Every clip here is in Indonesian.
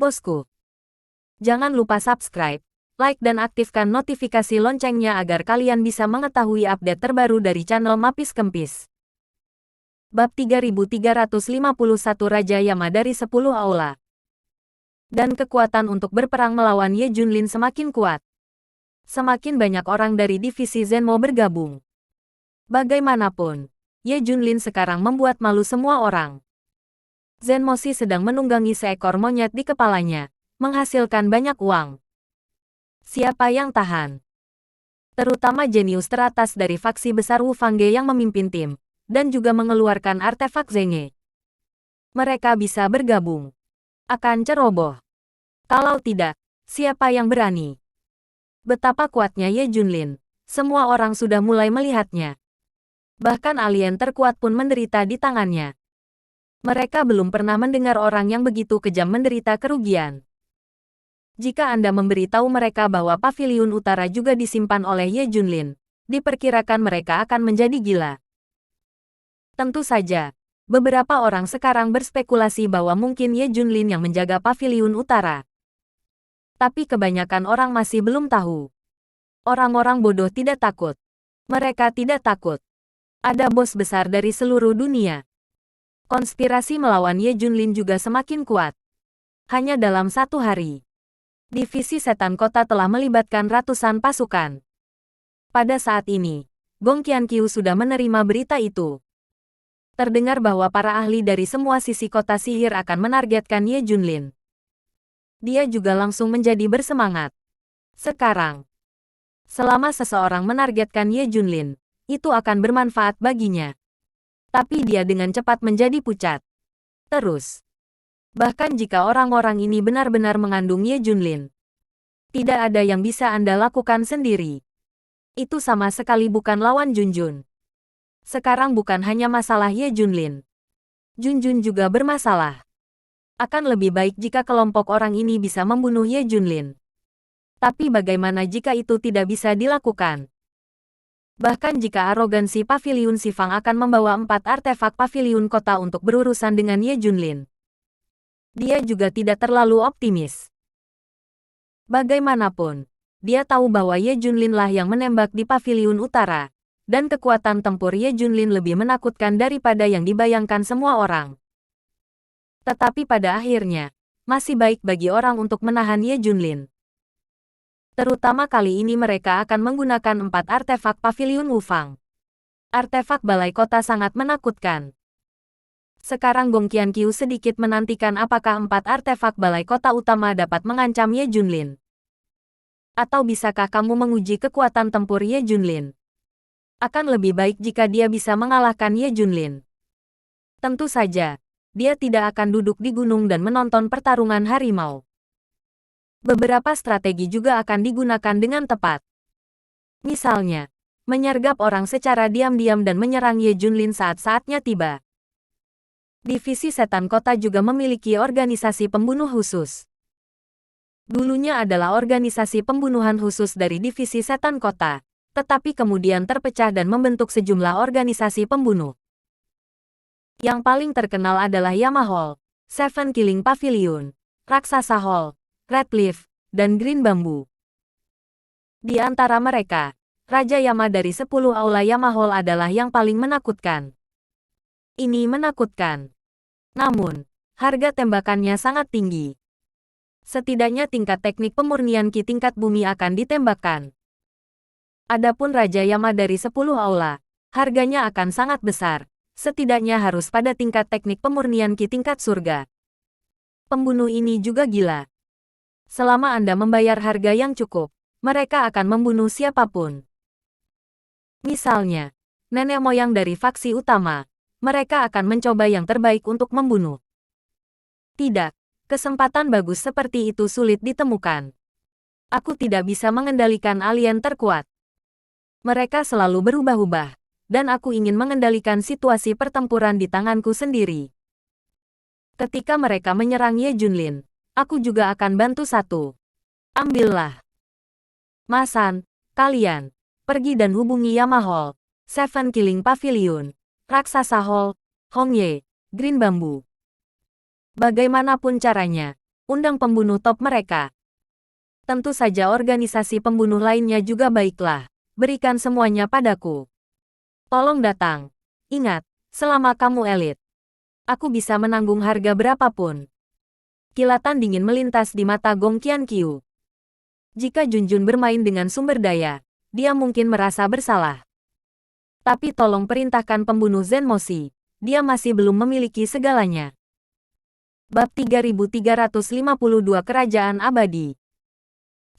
Bosku. Jangan lupa subscribe, like dan aktifkan notifikasi loncengnya agar kalian bisa mengetahui update terbaru dari channel Mapis Kempis. Bab 3351 Raja Yama dari 10 Aula. Dan kekuatan untuk berperang melawan Ye Junlin semakin kuat. Semakin banyak orang dari divisi Zenmo bergabung. Bagaimanapun, Ye Junlin sekarang membuat malu semua orang. Zenmoshi sedang menunggangi seekor monyet di kepalanya, menghasilkan banyak uang. Siapa yang tahan? Terutama jenius teratas dari faksi besar Wu Fangge yang memimpin tim, dan juga mengeluarkan artefak Zenge. Mereka bisa bergabung. Akan ceroboh. Kalau tidak, siapa yang berani? Betapa kuatnya Ye Junlin, semua orang sudah mulai melihatnya. Bahkan alien terkuat pun menderita di tangannya. Mereka belum pernah mendengar orang yang begitu kejam menderita kerugian. Jika Anda memberitahu mereka bahwa Paviliun Utara juga disimpan oleh Ye Junlin, diperkirakan mereka akan menjadi gila. Tentu saja, beberapa orang sekarang berspekulasi bahwa mungkin Ye Junlin yang menjaga Paviliun Utara. Tapi kebanyakan orang masih belum tahu. Orang-orang bodoh tidak takut. Mereka tidak takut. Ada bos besar dari seluruh dunia. Konspirasi melawan Ye Junlin juga semakin kuat. Hanya dalam satu hari, divisi setan kota telah melibatkan ratusan pasukan. Pada saat ini, Gong Qianqiu sudah menerima berita itu. Terdengar bahwa para ahli dari semua sisi kota sihir akan menargetkan Ye Junlin. Dia juga langsung menjadi bersemangat. Sekarang, selama seseorang menargetkan Ye Junlin, itu akan bermanfaat baginya. Tapi dia dengan cepat menjadi pucat. Terus, bahkan jika orang-orang ini benar-benar mengandung Ye Junlin, tidak ada yang bisa Anda lakukan sendiri. Itu sama sekali bukan lawan Junjun. Sekarang bukan hanya masalah Ye Junlin. Junjun juga bermasalah. Akan lebih baik jika kelompok orang ini bisa membunuh Ye Junlin. Tapi bagaimana jika itu tidak bisa dilakukan? Bahkan jika arogansi Paviliun Sifang akan membawa 4 artefak Paviliun Kota untuk berurusan dengan Ye Junlin, dia juga tidak terlalu optimis. Bagaimanapun, dia tahu bahwa Ye Junlin lah yang menembak di Paviliun Utara, dan kekuatan tempur Ye Junlin lebih menakutkan daripada yang dibayangkan semua orang. Tetapi pada akhirnya, masih baik bagi orang untuk menahan Ye Junlin. Terutama kali ini mereka akan menggunakan 4 artefak Paviliun Wufang. Artefak balai kota sangat menakutkan. Sekarang Gong Qianqiu sedikit menantikan apakah 4 artefak balai kota utama dapat mengancam Ye Junlin. Atau bisakah kamu menguji kekuatan tempur Ye Junlin? Akan lebih baik jika dia bisa mengalahkan Ye Junlin. Tentu saja, dia tidak akan duduk di gunung dan menonton pertarungan harimau. Beberapa strategi juga akan digunakan dengan tepat. Misalnya, menyergap orang secara diam-diam dan menyerang Ye Junlin saat-saatnya tiba. Divisi Setan Kota juga memiliki organisasi pembunuh khusus. Dulunya adalah organisasi pembunuhan khusus dari Divisi Setan Kota, tetapi kemudian terpecah dan membentuk sejumlah organisasi pembunuh. Yang paling terkenal adalah Yama Hall, Seven Killing Pavilion, Raksasa Hall, Red Leaf, dan Green Bamboo. Di antara mereka, Raja Yama dari 10 Aula Yama Hall adalah yang paling menakutkan. Ini menakutkan. Namun, harga tembakannya sangat tinggi. Setidaknya tingkat teknik pemurnian Ki tingkat bumi akan ditembakkan. Adapun Raja Yama dari 10 Aula, harganya akan sangat besar. Setidaknya harus pada tingkat teknik pemurnian Ki tingkat surga. Pembunuh ini juga gila. Selama Anda membayar harga yang cukup, mereka akan membunuh siapapun. Misalnya, nenek moyang dari faksi utama, mereka akan mencoba yang terbaik untuk membunuh. Tidak, kesempatan bagus seperti itu sulit ditemukan. Aku tidak bisa mengendalikan alien terkuat. Mereka selalu berubah-ubah, dan aku ingin mengendalikan situasi pertempuran di tanganku sendiri. Ketika mereka menyerang Ye Junlin, aku juga akan bantu satu. Ambillah. Masan, kalian, pergi dan hubungi Yama Hall, Seven Killing Pavilion, Raksasa Hall, Hongye, Green Bamboo. Bagaimanapun caranya, undang pembunuh top mereka. Tentu saja organisasi pembunuh lainnya juga baiklah. Berikan semuanya padaku. Tolong datang. Ingat, selama kamu elit, aku bisa menanggung harga berapapun. Kilatan dingin melintas di mata Gong Qianqiu. Jika Junjun bermain dengan sumber daya, dia mungkin merasa bersalah. Tapi tolong perintahkan pembunuh Zenmoshi. Dia masih belum memiliki segalanya. Bab 3352 Kerajaan Abadi.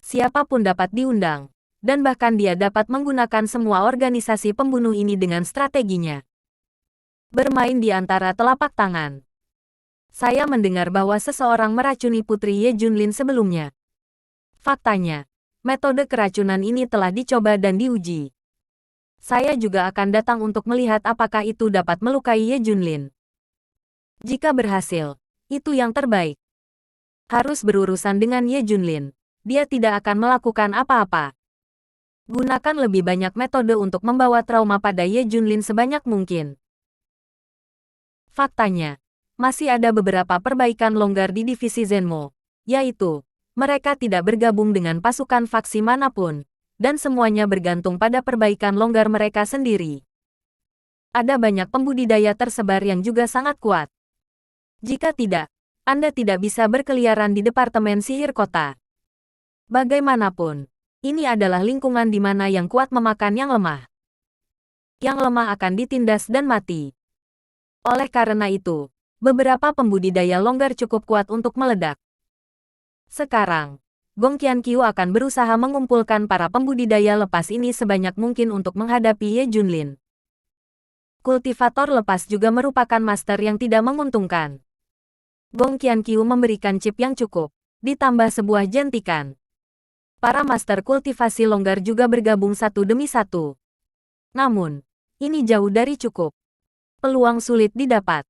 Siapapun dapat diundang, dan bahkan dia dapat menggunakan semua organisasi pembunuh ini dengan strateginya. Bermain di antara telapak tangan. Saya mendengar bahwa seseorang meracuni Putri Ye Junlin sebelumnya. Faktanya, metode keracunan ini telah dicoba dan diuji. Saya juga akan datang untuk melihat apakah itu dapat melukai Ye Junlin. Jika berhasil, itu yang terbaik. Harus berurusan dengan Ye Junlin. Dia tidak akan melakukan apa-apa. Gunakan lebih banyak metode untuk membawa trauma pada Ye Junlin sebanyak mungkin. Faktanya, masih ada beberapa perbaikan longgar di divisi Zenmo, yaitu, mereka tidak bergabung dengan pasukan faksi manapun, dan semuanya bergantung pada perbaikan longgar mereka sendiri. Ada banyak pembudidaya tersebar yang juga sangat kuat. Jika tidak, Anda tidak bisa berkeliaran di Departemen Sihir Kota. Bagaimanapun, ini adalah lingkungan di mana yang kuat memakan yang lemah. Yang lemah akan ditindas dan mati. Oleh karena itu, beberapa pembudidaya longgar cukup kuat untuk meledak. Sekarang, Gong Qianqiu akan berusaha mengumpulkan para pembudidaya lepas ini sebanyak mungkin untuk menghadapi Ye Junlin. Kultivator lepas juga merupakan master yang tidak menguntungkan. Gong Qianqiu memberikan chip yang cukup, ditambah sebuah jentikan. Para master kultivasi longgar juga bergabung satu demi satu. Namun, ini jauh dari cukup. Peluang sulit didapat.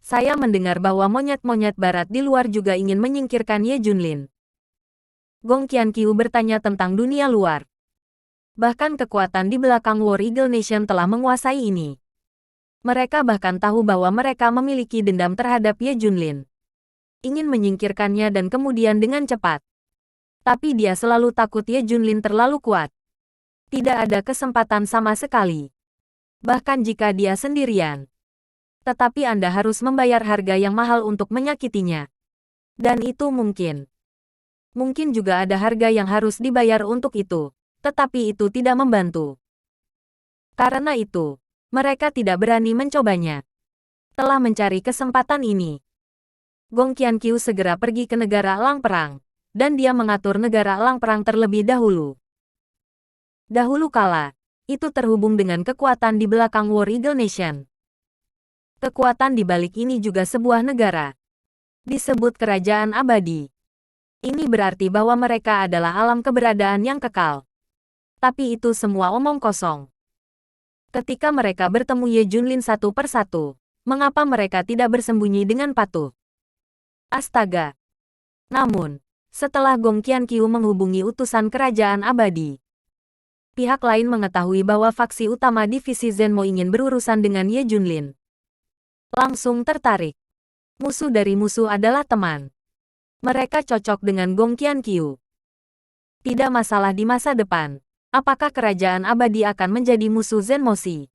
Saya mendengar bahwa monyet-monyet barat di luar juga ingin menyingkirkan Ye Junlin. Gong Qianqiu bertanya tentang dunia luar. Bahkan kekuatan di belakang War Eagle Nation telah menguasai ini. Mereka bahkan tahu bahwa mereka memiliki dendam terhadap Ye Junlin. Ingin menyingkirkannya dan kemudian dengan cepat. Tapi dia selalu takut Ye Junlin terlalu kuat. Tidak ada kesempatan sama sekali. Bahkan jika dia sendirian. Tetapi Anda harus membayar harga yang mahal untuk menyakitinya. Dan itu mungkin. Mungkin juga ada harga yang harus dibayar untuk itu, tetapi itu tidak membantu. Karena itu, mereka tidak berani mencobanya. Telah mencari kesempatan ini. Gong Qianqiu segera pergi ke negara Elang Perang, dan dia mengatur negara Elang Perang terlebih dahulu. Dahulu kala, itu terhubung dengan kekuatan di belakang War Eagle Nation. Kekuatan di balik ini juga sebuah negara. Disebut Kerajaan Abadi. Ini berarti bahwa mereka adalah alam keberadaan yang kekal. Tapi itu semua omong kosong. Ketika mereka bertemu Ye Junlin satu persatu, mengapa mereka tidak bersembunyi dengan patuh? Astaga! Namun, setelah Gong Qianqiu menghubungi utusan Kerajaan Abadi, pihak lain mengetahui bahwa faksi utama divisi Zenmo ingin berurusan dengan Ye Junlin. Langsung tertarik. Musuh dari musuh adalah teman. Mereka cocok dengan Gong Qianqiu. Tidak masalah di masa depan, apakah Kerajaan Abadi akan menjadi musuh Zenmoshi.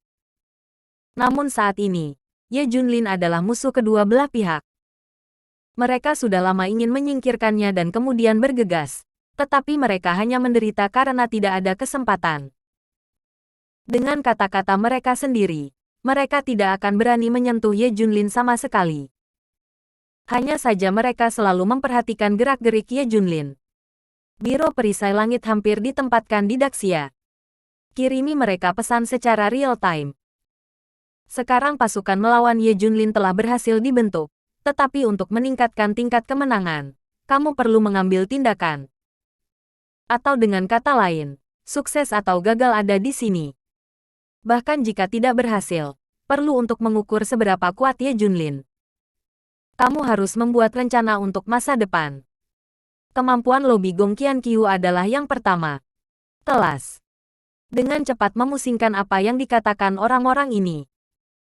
Namun saat ini, Ye Junlin adalah musuh kedua belah pihak. Mereka sudah lama ingin menyingkirkannya dan kemudian bergegas, tetapi mereka hanya menderita karena tidak ada kesempatan. Dengan kata-kata mereka sendiri, mereka tidak akan berani menyentuh Ye Junlin sama sekali. Hanya saja mereka selalu memperhatikan gerak-gerik Ye Junlin. Biro perisai langit hampir ditempatkan di Daxia. Kirimi mereka pesan secara real-time. Sekarang pasukan melawan Ye Junlin telah berhasil dibentuk, tetapi untuk meningkatkan tingkat kemenangan, kamu perlu mengambil tindakan. Atau dengan kata lain, sukses atau gagal ada di sini. Bahkan jika tidak berhasil, perlu untuk mengukur seberapa kuat Ye Junlin. Kamu harus membuat rencana untuk masa depan. Kemampuan lobi Gong Qianqiu adalah yang pertama. Telas. Dengan cepat memusingkan apa yang dikatakan orang-orang ini.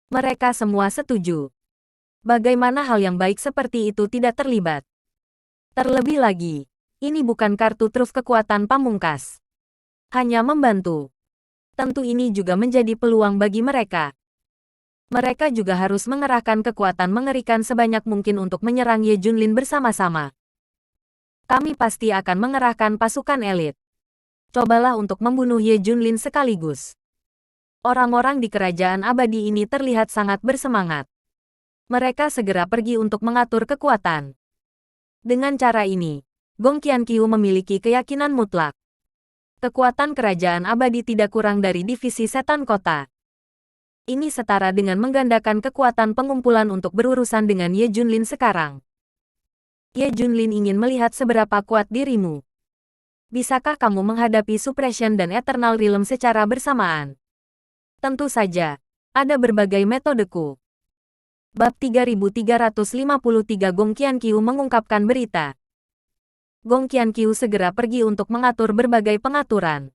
Mereka semua setuju. Bagaimana hal yang baik seperti itu tidak terlibat? Terlebih lagi, ini bukan kartu truf kekuatan pamungkas. Hanya membantu. Tentu ini juga menjadi peluang bagi mereka. Mereka juga harus mengerahkan kekuatan mengerikan sebanyak mungkin untuk menyerang Ye Junlin bersama-sama. Kami pasti akan mengerahkan pasukan elit. Cobalah untuk membunuh Ye Junlin sekaligus. Orang-orang di kerajaan abadi ini terlihat sangat bersemangat. Mereka segera pergi untuk mengatur kekuatan. Dengan cara ini, Gong Qianqiu memiliki keyakinan mutlak. Kekuatan kerajaan abadi tidak kurang dari divisi setan kota. Ini setara dengan menggandakan kekuatan pengumpulan untuk berurusan dengan Ye Junlin sekarang. Ye Junlin ingin melihat seberapa kuat dirimu. Bisakah kamu menghadapi Suppression dan Eternal Realm secara bersamaan? Tentu saja, ada berbagai metodeku. Bab 3353 Gong Qianqiu mengungkapkan berita. Gong Qianqiu segera pergi untuk mengatur berbagai pengaturan.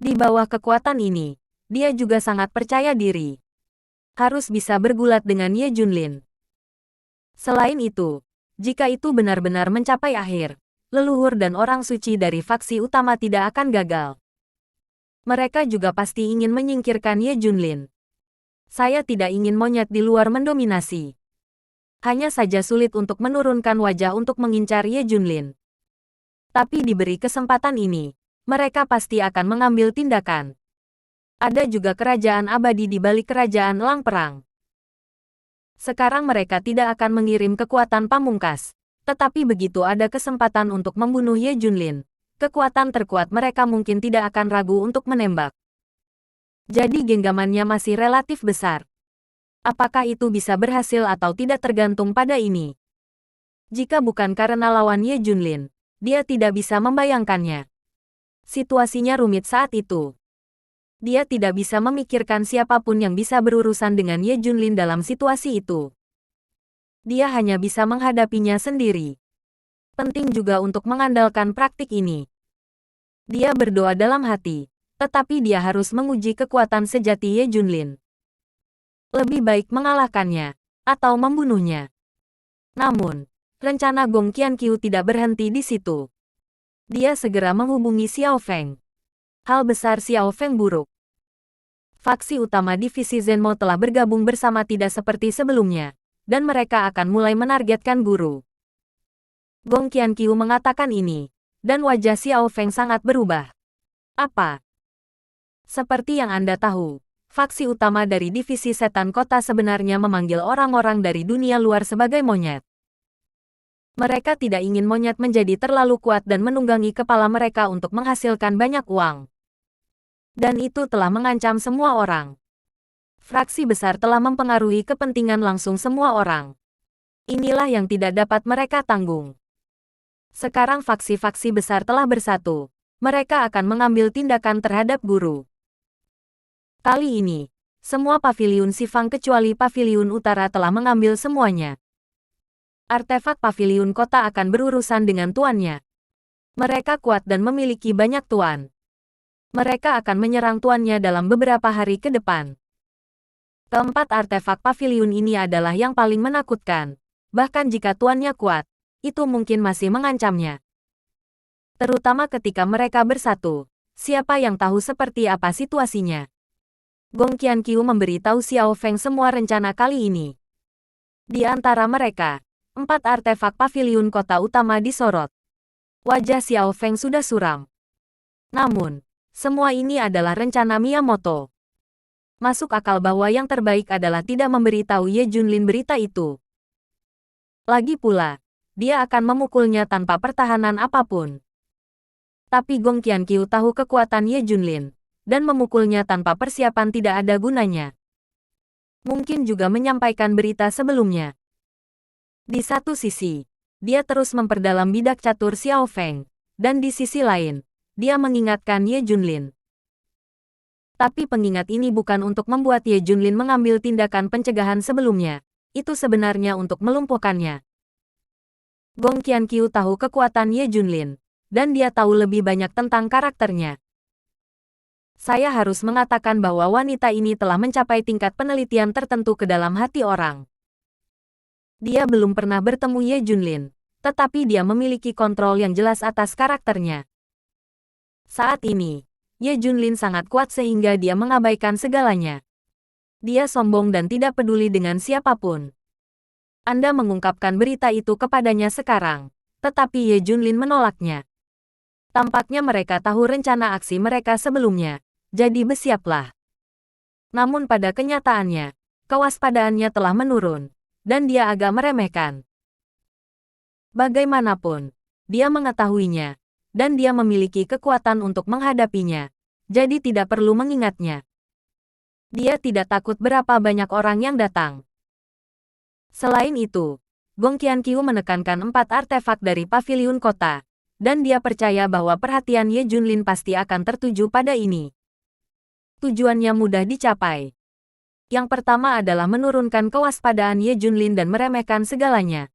Di bawah kekuatan ini, dia juga sangat percaya diri. Harus bisa bergulat dengan Ye Junlin. Selain itu, jika itu benar-benar mencapai akhir, leluhur dan orang suci dari faksi utama tidak akan gagal. Mereka juga pasti ingin menyingkirkan Ye Junlin. Saya tidak ingin monyet di luar mendominasi. Hanya saja sulit untuk menurunkan wajah untuk mengincar Ye Junlin. Tapi diberi kesempatan ini, mereka pasti akan mengambil tindakan. Ada juga kerajaan abadi di balik kerajaan Elang Perang. Sekarang mereka tidak akan mengirim kekuatan pamungkas. Tetapi begitu ada kesempatan untuk membunuh Ye Junlin, kekuatan terkuat mereka mungkin tidak akan ragu untuk menembak. Jadi genggamannya masih relatif besar. Apakah itu bisa berhasil atau tidak tergantung pada ini. Jika bukan karena lawan Ye Junlin, dia tidak bisa membayangkannya. Situasinya rumit saat itu. Dia tidak bisa memikirkan siapapun yang bisa berurusan dengan Ye Junlin dalam situasi itu. Dia hanya bisa menghadapinya sendiri. Penting juga untuk mengandalkan praktik ini. Dia berdoa dalam hati, tetapi dia harus menguji kekuatan sejati Ye Junlin. Lebih baik mengalahkannya, atau membunuhnya. Namun, rencana Gong Qianqiu tidak berhenti di situ. Dia segera menghubungi Xiao Feng. Hal besar Xiao Feng buruk. Faksi utama divisi Zenmo telah bergabung bersama tidak seperti sebelumnya, dan mereka akan mulai menargetkan guru. Gong Qianqiu mengatakan ini, dan wajah Xiao Feng sangat berubah. Apa? Seperti yang Anda tahu, faksi utama dari divisi setan kota sebenarnya memanggil orang-orang dari dunia luar sebagai monyet. Mereka tidak ingin monyet menjadi terlalu kuat dan menunggangi kepala mereka untuk menghasilkan banyak uang. Dan itu telah mengancam semua orang. Fraksi besar telah mempengaruhi kepentingan langsung semua orang. Inilah yang tidak dapat mereka tanggung. Sekarang faksi-faksi besar telah bersatu. Mereka akan mengambil tindakan terhadap guru. Kali ini, semua paviliun Sifang kecuali paviliun utara telah mengambil semuanya. Artefak paviliun kota akan berurusan dengan tuannya. Mereka kuat dan memiliki banyak tuan. Mereka akan menyerang tuannya dalam beberapa hari ke depan. Keempat artefak paviliun ini adalah yang paling menakutkan. Bahkan jika tuannya kuat, itu mungkin masih mengancamnya. Terutama ketika mereka bersatu. Siapa yang tahu seperti apa situasinya? Gong Qianqiu memberitahu Xiao Feng semua rencana kali ini. Di antara mereka, 4 artefak paviliun kota utama disorot. Wajah Xiao Feng sudah suram. Namun, semua ini adalah rencana Miyamoto. Masuk akal bahwa yang terbaik adalah tidak memberitahu Ye Junlin berita itu. Lagi pula, dia akan memukulnya tanpa pertahanan apapun. Tapi Gong Qianqiu tahu kekuatan Ye Junlin, dan memukulnya tanpa persiapan tidak ada gunanya. Mungkin juga menyampaikan berita sebelumnya. Di satu sisi, dia terus memperdalam bidak catur Xiao Feng, dan di sisi lain, dia mengingatkan Ye Junlin. Tapi pengingat ini bukan untuk membuat Ye Junlin mengambil tindakan pencegahan sebelumnya. Itu sebenarnya untuk melumpuhkannya. Gong Qianqiu tahu kekuatan Ye Junlin, dan dia tahu lebih banyak tentang karakternya. Saya harus mengatakan bahwa wanita ini telah mencapai tingkat penelitian tertentu ke dalam hati orang. Dia belum pernah bertemu Ye Junlin, tetapi dia memiliki kontrol yang jelas atas karakternya. Saat ini, Ye Junlin sangat kuat sehingga dia mengabaikan segalanya. Dia sombong dan tidak peduli dengan siapapun. Anda mengungkapkan berita itu kepadanya sekarang, tetapi Ye Junlin menolaknya. Tampaknya mereka tahu rencana aksi mereka sebelumnya, jadi bersiaplah. Namun pada kenyataannya, kewaspadaannya telah menurun, dan dia agak meremehkan. Bagaimanapun, dia mengetahuinya, dan dia memiliki kekuatan untuk menghadapinya, jadi tidak perlu mengingatnya. Dia tidak takut berapa banyak orang yang datang. Selain itu, Gong Qianqiu menekankan 4 artefak dari paviliun kota, dan dia percaya bahwa perhatian Ye Junlin pasti akan tertuju pada ini. Tujuannya mudah dicapai. Yang pertama adalah menurunkan kewaspadaan Ye Junlin dan meremehkan segalanya.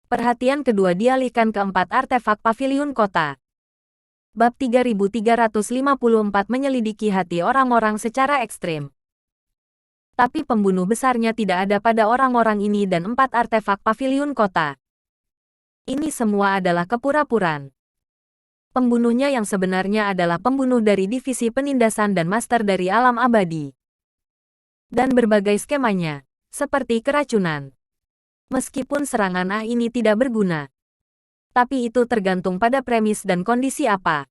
Perhatian kedua dialihkan ke 4 artefak paviliun kota. Bab 3354 menyelidiki hati orang-orang secara ekstrim. Tapi pembunuh besarnya tidak ada pada orang-orang ini dan 4 artefak paviliun kota. Ini semua adalah kepura-puraan. Pembunuhnya yang sebenarnya adalah pembunuh dari divisi penindasan dan master dari alam abadi. Dan berbagai skemanya, seperti keracunan. Meskipun serangan ini tidak berguna. Tapi itu tergantung pada premis dan kondisi apa.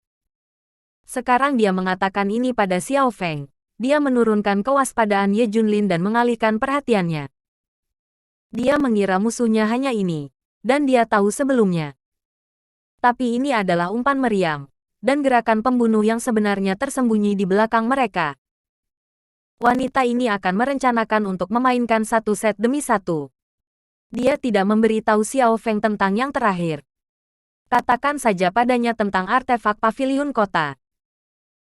Sekarang dia mengatakan ini pada Xiao Feng. Dia menurunkan kewaspadaan Ye Junlin dan mengalihkan perhatiannya. Dia mengira musuhnya hanya ini, dan dia tahu sebelumnya. Tapi ini adalah umpan meriam, dan gerakan pembunuh yang sebenarnya tersembunyi di belakang mereka. Wanita ini akan merencanakan untuk memainkan satu set demi satu. Dia tidak memberitahu Xiao Feng tentang yang terakhir. Katakan saja padanya tentang artefak paviliun kota.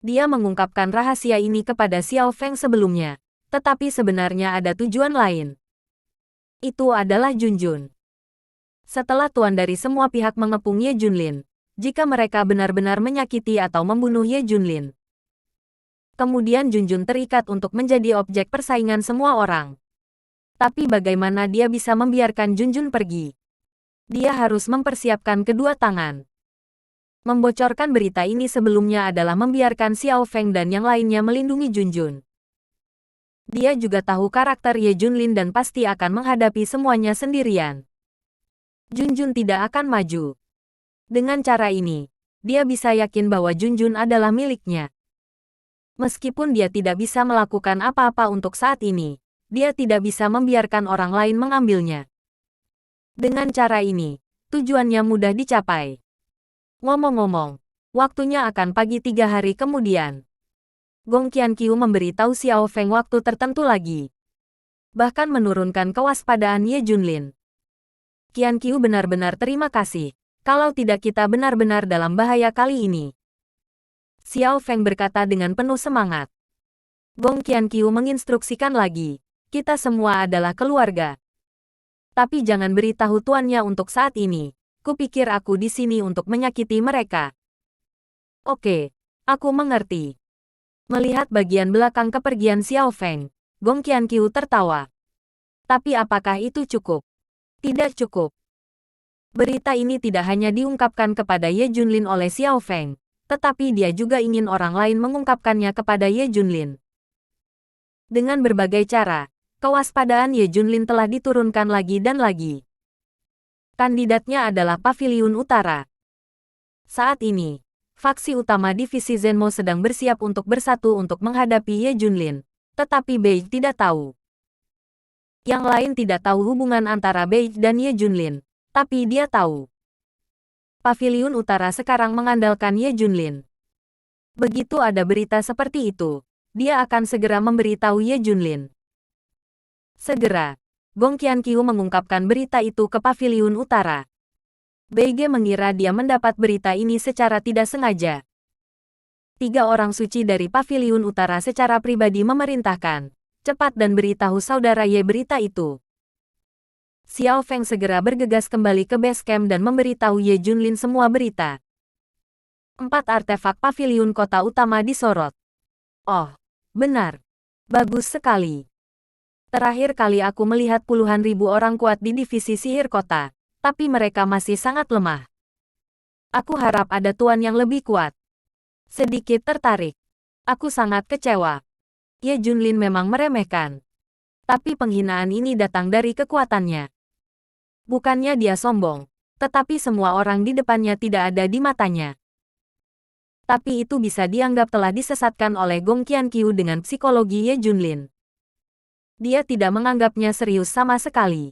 Dia mengungkapkan rahasia ini kepada Xiao Feng sebelumnya, tetapi sebenarnya ada tujuan lain. Itu adalah Junjun. Setelah tuan dari semua pihak mengepung Ye Junlin, jika mereka benar-benar menyakiti atau membunuh Ye Junlin, kemudian Junjun terikat untuk menjadi objek persaingan semua orang. Tapi bagaimana dia bisa membiarkan Junjun pergi? Dia harus mempersiapkan kedua tangan. Membocorkan berita ini sebelumnya adalah membiarkan Xiao Feng dan yang lainnya melindungi Junjun. Dia juga tahu karakter Ye Junlin dan pasti akan menghadapi semuanya sendirian. Junjun tidak akan maju. Dengan cara ini, dia bisa yakin bahwa Junjun adalah miliknya. Meskipun dia tidak bisa melakukan apa-apa untuk saat ini, dia tidak bisa membiarkan orang lain mengambilnya. Dengan cara ini, tujuannya mudah dicapai. Ngomong-ngomong, waktunya akan pagi 3 hari kemudian. Gong Qianqiu memberitahu Xiao Feng waktu tertentu lagi. Bahkan menurunkan kewaspadaan Ye Junlin. Qianqiu benar-benar terima kasih. Kalau tidak kita benar-benar dalam bahaya kali ini. Xiao Feng berkata dengan penuh semangat. Gong Qianqiu menginstruksikan lagi. Kita semua adalah keluarga. Tapi jangan beritahu tuannya untuk saat ini. Kupikir aku di sini untuk menyakiti mereka. Oke, aku mengerti. Melihat bagian belakang kepergian Xiao Feng, Gong Qianqiu tertawa. Tapi apakah itu cukup? Tidak cukup. Berita ini tidak hanya diungkapkan kepada Ye Junlin oleh Xiao Feng, tetapi dia juga ingin orang lain mengungkapkannya kepada Ye Junlin. Dengan berbagai cara, kewaspadaan Ye Junlin telah diturunkan lagi dan lagi. Kandidatnya adalah Paviliun Utara. Saat ini, faksi utama divisi Zenmo sedang bersiap untuk bersatu untuk menghadapi Ye Junlin, tetapi Beige tidak tahu. Yang lain tidak tahu hubungan antara Beige dan Ye Junlin, tapi dia tahu. Paviliun Utara sekarang mengandalkan Ye Junlin. Begitu ada berita seperti itu, dia akan segera memberitahu Ye Junlin. Segera, Gong Qianqiu mengungkapkan berita itu ke Paviliun Utara. Beige mengira dia mendapat berita ini secara tidak sengaja. 3 orang suci dari Paviliun Utara secara pribadi memerintahkan, cepat dan beritahu saudara Ye berita itu. Xiao Feng segera bergegas kembali ke base camp dan memberitahu Ye Junlin semua berita. 4 artefak Paviliun kota utama disorot. Oh, benar. Bagus sekali. Terakhir kali aku melihat puluhan ribu orang kuat di divisi sihir kota, Tapi mereka masih sangat lemah. Aku harap ada tuan yang lebih kuat. Sedikit tertarik. Aku sangat kecewa. Ye Junlin memang meremehkan. Tapi penghinaan ini datang dari kekuatannya. Bukannya dia sombong, tetapi semua orang di depannya tidak ada di matanya. Tapi itu bisa dianggap telah disesatkan oleh Gong Qianqiu dengan psikologi Ye Junlin. Dia tidak menganggapnya serius sama sekali.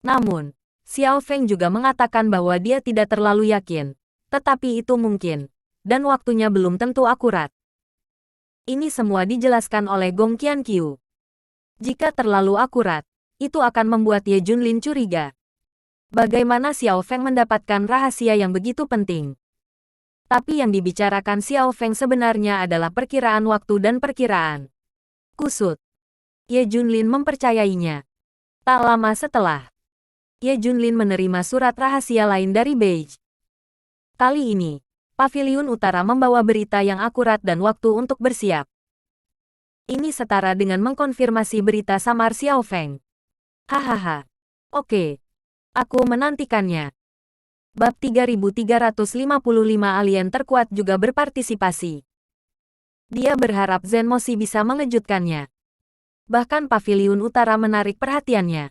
Namun, Xiao Feng juga mengatakan bahwa dia tidak terlalu yakin, tetapi itu mungkin, dan waktunya belum tentu akurat. Ini semua dijelaskan oleh Gong Qianqiu. Jika terlalu akurat, itu akan membuat Ye Junlin curiga. Bagaimana Xiao Feng mendapatkan rahasia yang begitu penting? Tapi yang dibicarakan Xiao Feng sebenarnya adalah perkiraan waktu dan perkiraan kusut. Ye Junlin mempercayainya. Tak lama setelah, Ye Junlin menerima surat rahasia lain dari Beige. Kali ini, Paviliun Utara membawa berita yang akurat dan waktu untuk bersiap. Ini setara dengan mengkonfirmasi berita samar Xiao Feng. Hahaha. Oke. Aku menantikannya. Bab 3355 alien terkuat juga berpartisipasi. Dia berharap Zen Moshi bisa mengejutkannya. Bahkan Paviliun Utara menarik perhatiannya.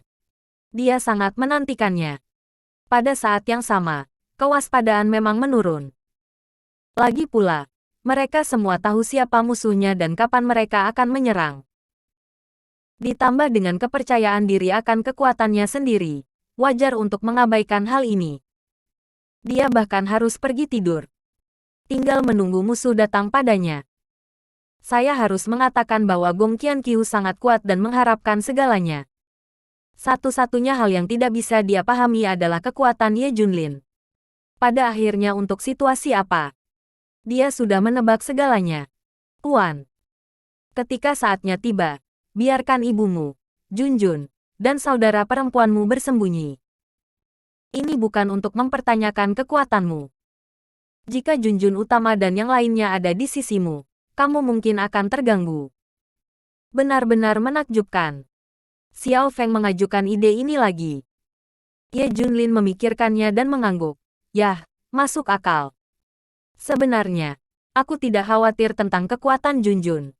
Dia sangat menantikannya. Pada saat yang sama, kewaspadaan memang menurun. Lagi pula, mereka semua tahu siapa musuhnya dan kapan mereka akan menyerang. Ditambah dengan kepercayaan diri akan kekuatannya sendiri, wajar untuk mengabaikan hal ini. Dia bahkan harus pergi tidur. Tinggal menunggu musuh datang padanya. Saya harus mengatakan bahwa Gong Qianqiu sangat kuat dan mengharapkan segalanya. Satu-satunya hal yang tidak bisa dia pahami adalah kekuatan Ye Junlin. Pada akhirnya untuk situasi apa? Dia sudah menebak segalanya. Tuan. Ketika saatnya tiba, biarkan ibumu, Junjun, dan saudara perempuanmu bersembunyi. Ini bukan untuk mempertanyakan kekuatanmu. Jika Junjun utama dan yang lainnya ada di sisimu, kamu mungkin akan terganggu. Benar-benar menakjubkan. Xiao Feng mengajukan ide ini lagi. Ye Junlin memikirkannya dan mengangguk. Yah, masuk akal. Sebenarnya, aku tidak khawatir tentang kekuatan Junjun.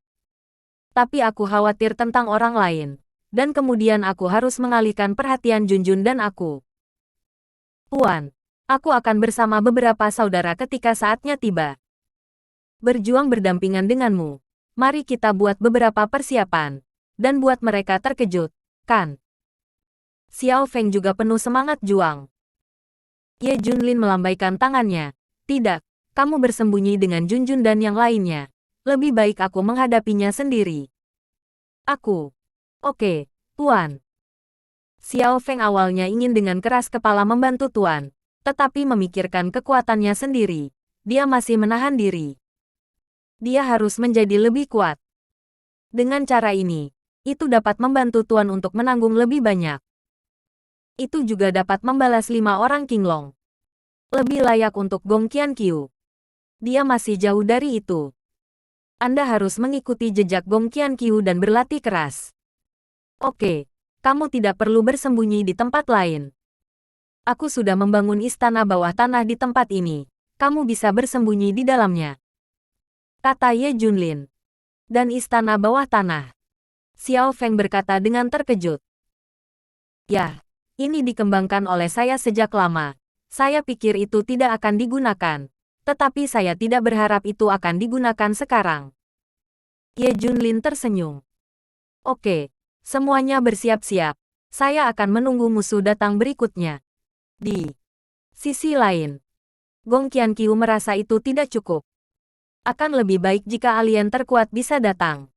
Tapi aku khawatir tentang orang lain. Dan kemudian aku harus mengalihkan perhatian Junjun dan aku. Tuan, aku akan bersama beberapa saudara ketika saatnya tiba. Berjuang berdampingan denganmu. Mari kita buat beberapa persiapan. Dan buat mereka terkejut, kan? Xiao Feng juga penuh semangat juang. Ye Junlin melambaikan tangannya. Tidak, kamu bersembunyi dengan Junjun dan yang lainnya. Lebih baik aku menghadapinya sendiri. Aku. Oke, Tuan. Xiao Feng awalnya ingin dengan keras kepala membantu Tuan, tetapi memikirkan kekuatannya sendiri, dia masih menahan diri. Dia harus menjadi lebih kuat. Dengan cara ini, itu dapat membantu Tuan untuk menanggung lebih banyak. Itu juga dapat membalas 5 orang Qinglong. Lebih layak untuk Gong Qianqiu. Dia masih jauh dari itu. Anda harus mengikuti jejak Gong Qianqiu dan berlatih keras. Oke. Kamu tidak perlu bersembunyi di tempat lain. Aku sudah membangun istana bawah tanah di tempat ini. Kamu bisa bersembunyi di dalamnya. Kata Ye Junlin. Dan istana bawah tanah. Xiao Feng berkata dengan terkejut. Yah, ini dikembangkan oleh saya sejak lama. Saya pikir itu tidak akan digunakan. Tetapi saya tidak berharap itu akan digunakan sekarang. Ye Junlin tersenyum. Oke. Semuanya bersiap-siap. Saya akan menunggu musuh datang berikutnya. Di sisi lain, Gong Qianqiu merasa itu tidak cukup. Akan lebih baik jika alien terkuat bisa datang.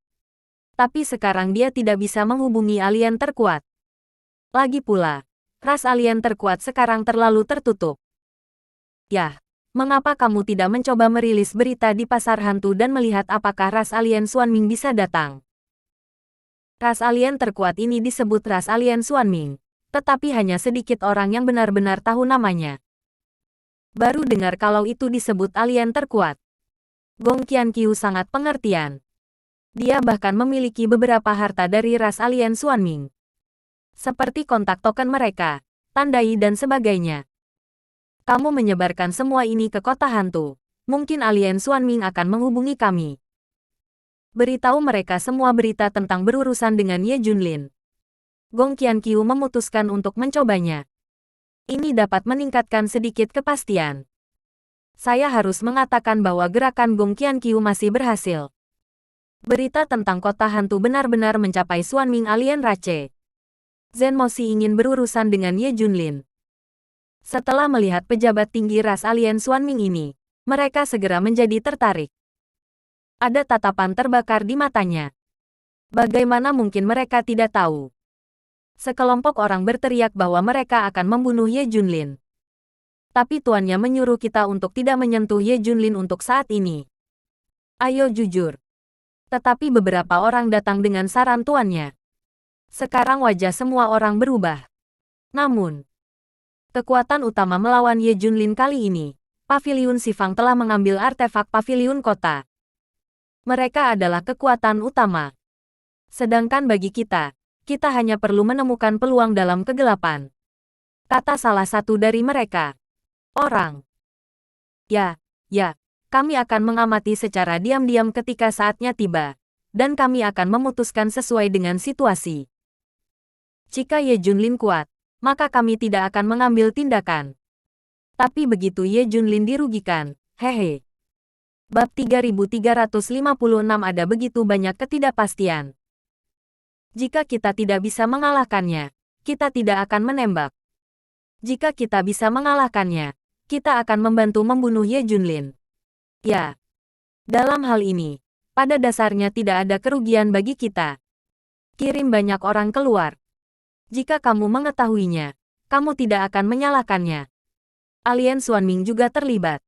Tapi sekarang dia tidak bisa menghubungi alien terkuat. Lagi pula, ras alien terkuat sekarang terlalu tertutup. Yah, mengapa kamu tidak mencoba merilis berita di pasar hantu dan melihat apakah ras alien Xuanming bisa datang? Ras alien terkuat ini disebut ras alien Xuanming, tetapi hanya sedikit orang yang benar-benar tahu namanya. Baru dengar kalau itu disebut alien terkuat. Gong Qianqiu sangat pengertian. Dia bahkan memiliki beberapa harta dari ras alien Xuanming. Seperti kontak token mereka, tandai dan sebagainya. Kamu menyebarkan semua ini ke kota hantu. Mungkin alien Xuanming akan menghubungi kami. Beritahu mereka semua berita tentang berurusan dengan Ye Junlin. Gong Qianqiu memutuskan untuk mencobanya. Ini dapat meningkatkan sedikit kepastian. Saya harus mengatakan bahwa gerakan Gong Qianqiu masih berhasil. Berita tentang kota hantu benar-benar mencapai Xuanming alien Rache. Zenmosi ingin berurusan dengan Ye Junlin. Setelah melihat pejabat tinggi ras alien Xuanming ini, mereka segera menjadi tertarik. Ada tatapan terbakar di matanya. Bagaimana mungkin mereka tidak tahu? Sekelompok orang berteriak bahwa mereka akan membunuh Ye Junlin. Tapi tuannya menyuruh kita untuk tidak menyentuh Ye Junlin untuk saat ini. Ayo jujur. Tetapi beberapa orang datang dengan saran tuannya. Sekarang wajah semua orang berubah. Namun, kekuatan utama melawan Ye Junlin kali ini, Paviliun Sifang telah mengambil artefak Paviliun Kota. Mereka adalah kekuatan utama. Sedangkan bagi kita hanya perlu menemukan peluang dalam kegelapan. Kata salah satu dari mereka. Orang. Ya, kami akan mengamati secara diam-diam ketika saatnya tiba. Dan kami akan memutuskan sesuai dengan situasi. Jika Ye Junlin kuat, maka kami tidak akan mengambil tindakan. Tapi begitu Ye Junlin dirugikan, hehe. Bab 3356 ada begitu banyak ketidakpastian. Jika kita tidak bisa mengalahkannya, kita tidak akan menembak. Jika kita bisa mengalahkannya, kita akan membantu membunuh Ye Junlin. Ya, dalam hal ini, pada dasarnya tidak ada kerugian bagi kita. Kirim banyak orang keluar. Jika kamu mengetahuinya, kamu tidak akan menyalahkannya. Alien Xuanming juga terlibat.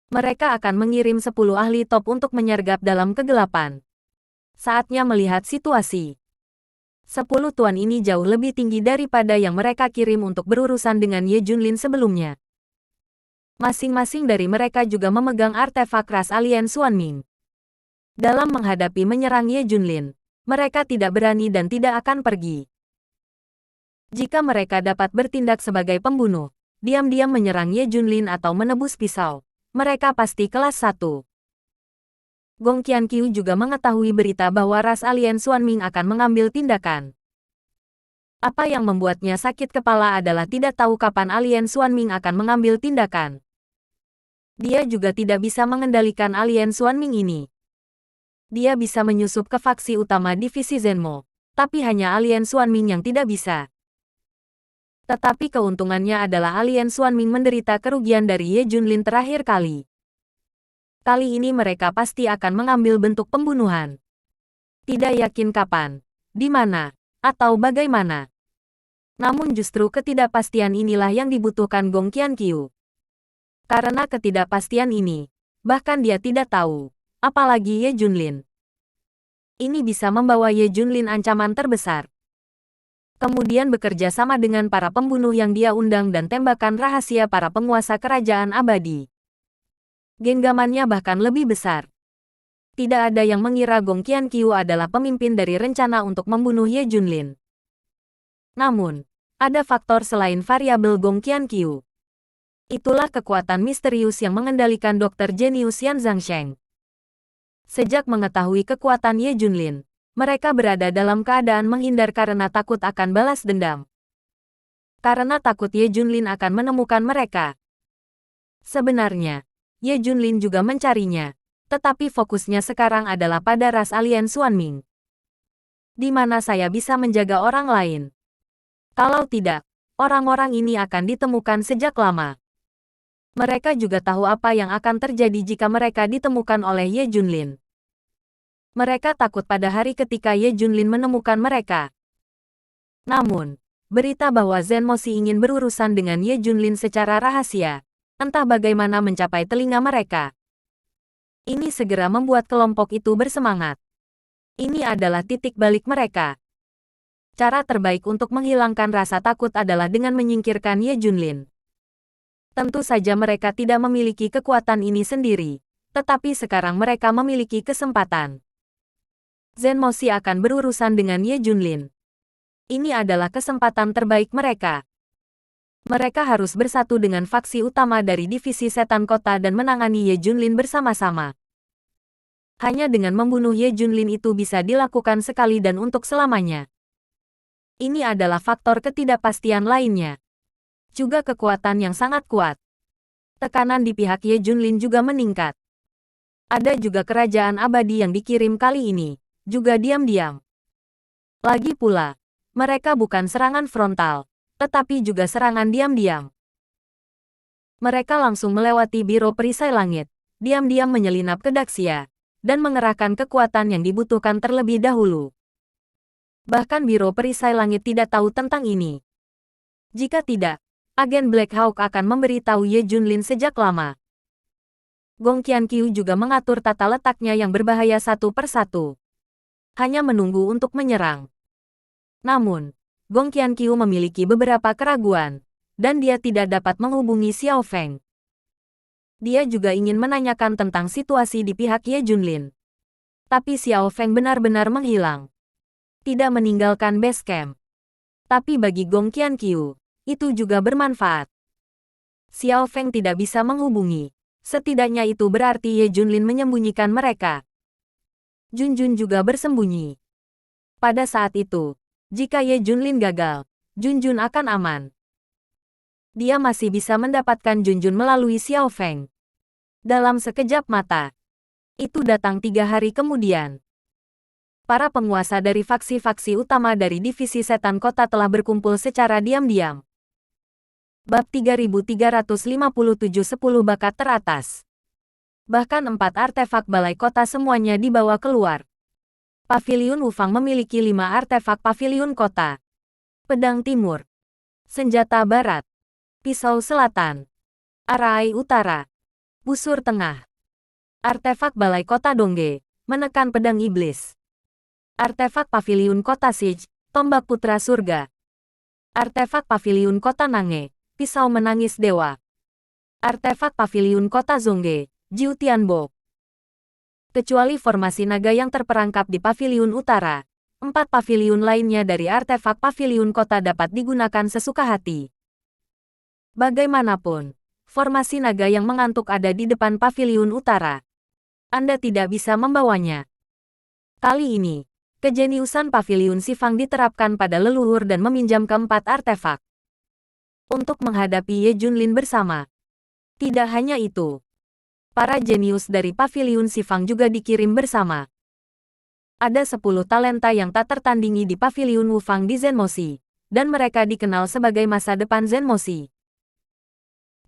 Mereka akan mengirim 10 ahli top untuk menyergap dalam kegelapan. Saatnya melihat situasi. 10 tuan ini jauh lebih tinggi daripada yang mereka kirim untuk berurusan dengan Ye Junlin sebelumnya. Masing-masing dari mereka juga memegang artefak ras alien Xuanming. Dalam menghadapi menyerang Ye Junlin, mereka tidak berani dan tidak akan pergi. Jika mereka dapat bertindak sebagai pembunuh, diam-diam menyerang Ye Junlin atau menebus pisau, mereka pasti kelas 1. Gong Qianqiu juga mengetahui berita bahwa ras alien Xuanming akan mengambil tindakan. Apa yang membuatnya sakit kepala adalah tidak tahu kapan alien Xuanming akan mengambil tindakan. Dia juga tidak bisa mengendalikan alien Xuanming ini. Dia bisa menyusup ke faksi utama divisi Zenmo, tapi hanya alien Xuanming yang tidak bisa. Tetapi keuntungannya adalah alien Xuanming menderita kerugian dari Ye Junlin terakhir kali. Kali ini mereka pasti akan mengambil bentuk pembunuhan. Tidak yakin kapan, di mana, atau bagaimana. Namun justru ketidakpastian inilah yang dibutuhkan Gong Qianqiu. Karena ketidakpastian ini, bahkan dia tidak tahu, apalagi Ye Junlin. Ini bisa membawa Ye Junlin ancaman terbesar. Kemudian bekerja sama dengan para pembunuh yang dia undang dan tembakan rahasia para penguasa kerajaan abadi. Genggamannya bahkan lebih besar. Tidak ada yang mengira Gong Qianqiu adalah pemimpin dari rencana untuk membunuh Ye Junlin. Namun, ada faktor selain variabel Gong Qianqiu. Itulah kekuatan misterius yang mengendalikan Dr. Jenius Yan Zhangsheng. Sejak mengetahui kekuatan Ye Junlin, mereka berada dalam keadaan menghindar karena takut akan balas dendam. Karena takut Ye Junlin akan menemukan mereka. Sebenarnya, Ye Junlin juga mencarinya, tetapi fokusnya sekarang adalah pada ras alien Xuanming. Di mana saya bisa menjaga orang lain? Kalau tidak, orang-orang ini akan ditemukan sejak lama. Mereka juga tahu apa yang akan terjadi jika mereka ditemukan oleh Ye Junlin. Mereka takut pada hari ketika Ye Junlin menemukan mereka. Namun, berita bahwa Zenmosi ingin berurusan dengan Ye Junlin secara rahasia, entah bagaimana mencapai telinga mereka. Ini segera membuat kelompok itu bersemangat. Ini adalah titik balik mereka. Cara terbaik untuk menghilangkan rasa takut adalah dengan menyingkirkan Ye Junlin. Tentu saja mereka tidak memiliki kekuatan ini sendiri, tetapi sekarang mereka memiliki kesempatan. Zenmosi akan berurusan dengan Ye Junlin. Ini adalah kesempatan terbaik mereka. Mereka harus bersatu dengan faksi utama dari divisi setan kota dan menangani Ye Junlin bersama-sama. Hanya dengan membunuh Ye Junlin itu bisa dilakukan sekali dan untuk selamanya. Ini adalah faktor ketidakpastian lainnya. Juga kekuatan yang sangat kuat. Tekanan di pihak Ye Junlin juga meningkat. Ada juga kerajaan abadi yang dikirim kali ini, juga diam-diam. Lagi pula, mereka bukan serangan frontal, tetapi juga serangan diam-diam. Mereka langsung melewati Biro Perisai Langit, diam-diam menyelinap ke Daxia, dan mengerahkan kekuatan yang dibutuhkan terlebih dahulu. Bahkan Biro Perisai Langit tidak tahu tentang ini. Jika tidak, agen Black Hawk akan memberitahu Ye Junlin sejak lama. Gong Qianqiu juga mengatur tata letaknya yang berbahaya satu persatu. Hanya menunggu untuk menyerang. Namun, Gong Qianqiu memiliki beberapa keraguan, dan dia tidak dapat menghubungi Xiao Feng. Dia juga ingin menanyakan tentang situasi di pihak Ye Junlin. Tapi Xiao Feng benar-benar menghilang. Tidak meninggalkan base camp. Tapi bagi Gong Qianqiu, itu juga bermanfaat. Xiao Feng tidak bisa menghubungi. Setidaknya itu berarti Ye Junlin menyembunyikan mereka. Junjun juga bersembunyi. Pada saat itu, jika Ye Junlin gagal, Junjun akan aman. Dia masih bisa mendapatkan Junjun melalui Xiao Feng. Dalam sekejap mata. Itu datang 3 hari kemudian. Para penguasa dari faksi-faksi utama dari divisi setan kota telah berkumpul secara diam-diam. Bab 3357 10 bakat teratas. Bahkan 4 artefak balai kota semuanya dibawa keluar. Paviliun Wufang memiliki 5 artefak paviliun kota. Pedang timur. Senjata barat. Pisau selatan. Arai utara. Busur tengah. Artefak balai kota Dongge. Menekan pedang iblis. Artefak paviliun kota Siege. Tombak putra surga. Artefak paviliun kota Nange. Pisau menangis dewa. Artefak paviliun kota Zongge, Jiu Tianbo. Kecuali formasi naga yang terperangkap di paviliun utara, 4 paviliun lainnya dari artefak paviliun kota dapat digunakan sesuka hati. Bagaimanapun, formasi naga yang mengantuk ada di depan paviliun utara. Anda tidak bisa membawanya. Kali ini, kejeniusan paviliun Sifang diterapkan pada leluhur dan meminjam keempat artefak. Untuk menghadapi Ye Junlin bersama. Tidak hanya itu. Para jenius dari paviliun Sifang juga dikirim bersama. Ada 10 talenta yang tak tertandingi di paviliun Wufang di Zenmoshi, dan mereka dikenal sebagai masa depan Zenmoshi.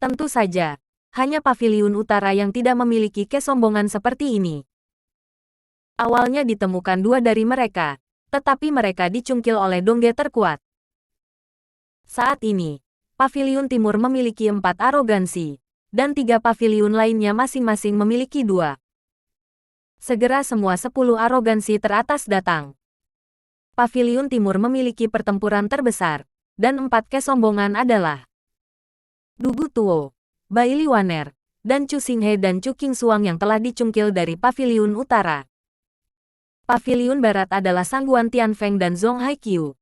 Tentu saja, hanya paviliun utara yang tidak memiliki kesombongan seperti ini. Awalnya ditemukan 2 dari mereka, tetapi mereka dicungkil oleh Dongge terkuat. Saat ini, Paviliun Timur memiliki 4 arogansi, dan 3 paviliun lainnya masing-masing memiliki 2. Segera semua 10 arogansi teratas datang. Paviliun Timur memiliki pertempuran terbesar, dan 4 kesombongan adalah Dugu Tuo, Baili Waner, dan Chu Xinghe dan Chu Qingsuang yang telah dicungkil dari Paviliun Utara. Paviliun Barat adalah Sangguan Tianfeng dan Zhong Haiqiu.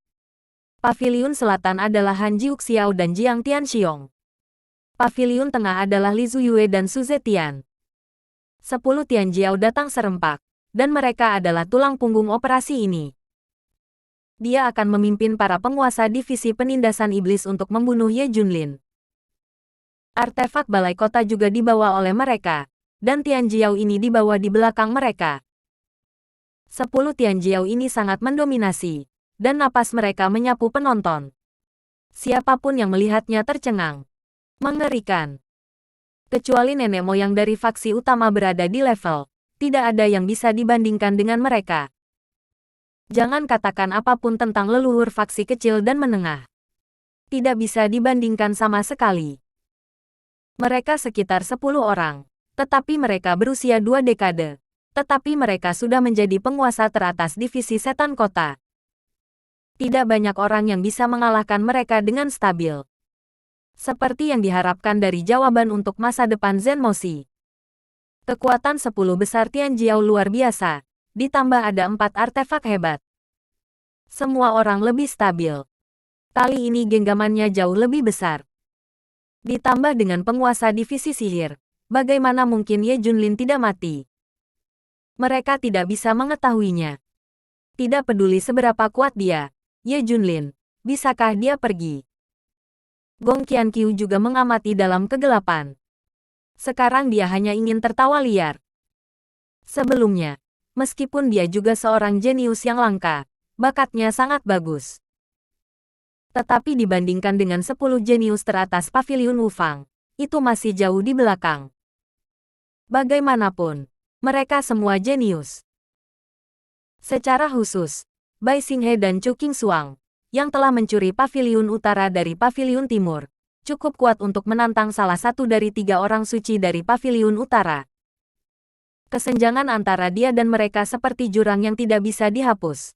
Paviliun Selatan adalah Han Jiuxiao dan Jiang Tianxiong. Paviliun Tengah adalah Li Zuyue dan Su Zetian. 10 Tianjiao datang serempak, dan mereka adalah tulang punggung operasi ini. Dia akan memimpin para penguasa divisi penindasan iblis untuk membunuh Ye Junlin. Artefak balai kota juga dibawa oleh mereka, dan Tianjiao ini dibawa di belakang mereka. 10 Tianjiao ini sangat mendominasi, dan napas mereka menyapu penonton. Siapapun yang melihatnya tercengang. Mengerikan. Kecuali nenek moyang dari faksi utama berada di level, tidak ada yang bisa dibandingkan dengan mereka. Jangan katakan apapun tentang leluhur faksi kecil dan menengah. Tidak bisa dibandingkan sama sekali. Mereka sekitar 10 orang, tetapi mereka berusia 2 dekade. Tetapi mereka sudah menjadi penguasa teratas divisi setan kota. Tidak banyak orang yang bisa mengalahkan mereka dengan stabil. Seperti yang diharapkan dari jawaban untuk masa depan Zenmoshi. Kekuatan 10 besar Tianjiao luar biasa, ditambah ada 4 artefak hebat. Semua orang lebih stabil. Kali ini genggamannya jauh lebih besar, Ditambah dengan penguasa divisi sihir, bagaimana mungkin Ye Junlin tidak mati? Mereka tidak bisa mengetahuinya. Tidak peduli seberapa kuat dia, Ye Junlin, bisakah dia pergi? Gong Qianqiu juga mengamati dalam kegelapan. Sekarang dia hanya ingin tertawa liar. Sebelumnya, meskipun dia juga seorang jenius yang langka, bakatnya sangat bagus. Tetapi dibandingkan dengan 10 jenius teratas Paviliun Wufang, itu masih jauh di belakang. Bagaimanapun, mereka semua jenius. Secara khusus, Bai Xinghe dan Chu Qingxuang, yang telah mencuri Paviliun Utara dari Paviliun Timur, cukup kuat untuk menantang salah satu dari 3 orang suci dari Paviliun Utara. Kesenjangan antara dia dan mereka seperti jurang yang tidak bisa dihapus.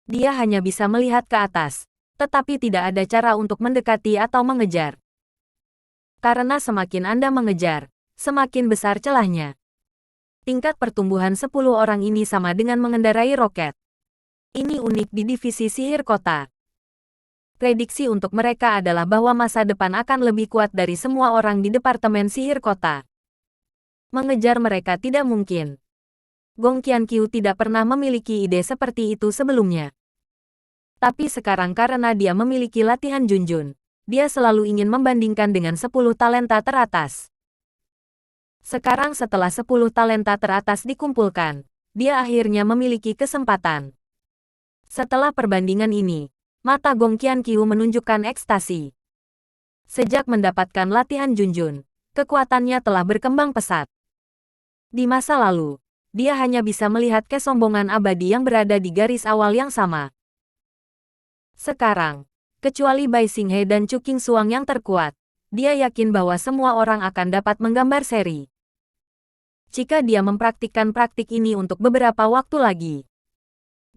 Dia hanya bisa melihat ke atas, tetapi tidak ada cara untuk mendekati atau mengejar. Karena semakin Anda mengejar, semakin besar celahnya. Tingkat pertumbuhan 10 orang ini sama dengan mengendarai roket. Ini unik di divisi sihir kota. Prediksi untuk mereka adalah bahwa masa depan akan lebih kuat dari semua orang di Departemen Sihir Kota. Mengejar mereka tidak mungkin. Gong Qianqiu tidak pernah memiliki ide seperti itu sebelumnya. Tapi sekarang karena dia memiliki latihan Junjun, dia selalu ingin membandingkan dengan 10 talenta teratas. Sekarang setelah 10 talenta teratas dikumpulkan, dia akhirnya memiliki kesempatan. Setelah perbandingan ini, mata Gong Qianqiu menunjukkan ekstasi. Sejak mendapatkan latihan Junjun, kekuatannya telah berkembang pesat. Di masa lalu, dia hanya bisa melihat kesombongan abadi yang berada di garis awal yang sama. Sekarang, kecuali Bai Xinghe dan Chu Qingxuang yang terkuat, dia yakin bahwa semua orang akan dapat menggambar seri. Jika dia mempraktikkan praktik ini untuk beberapa waktu lagi,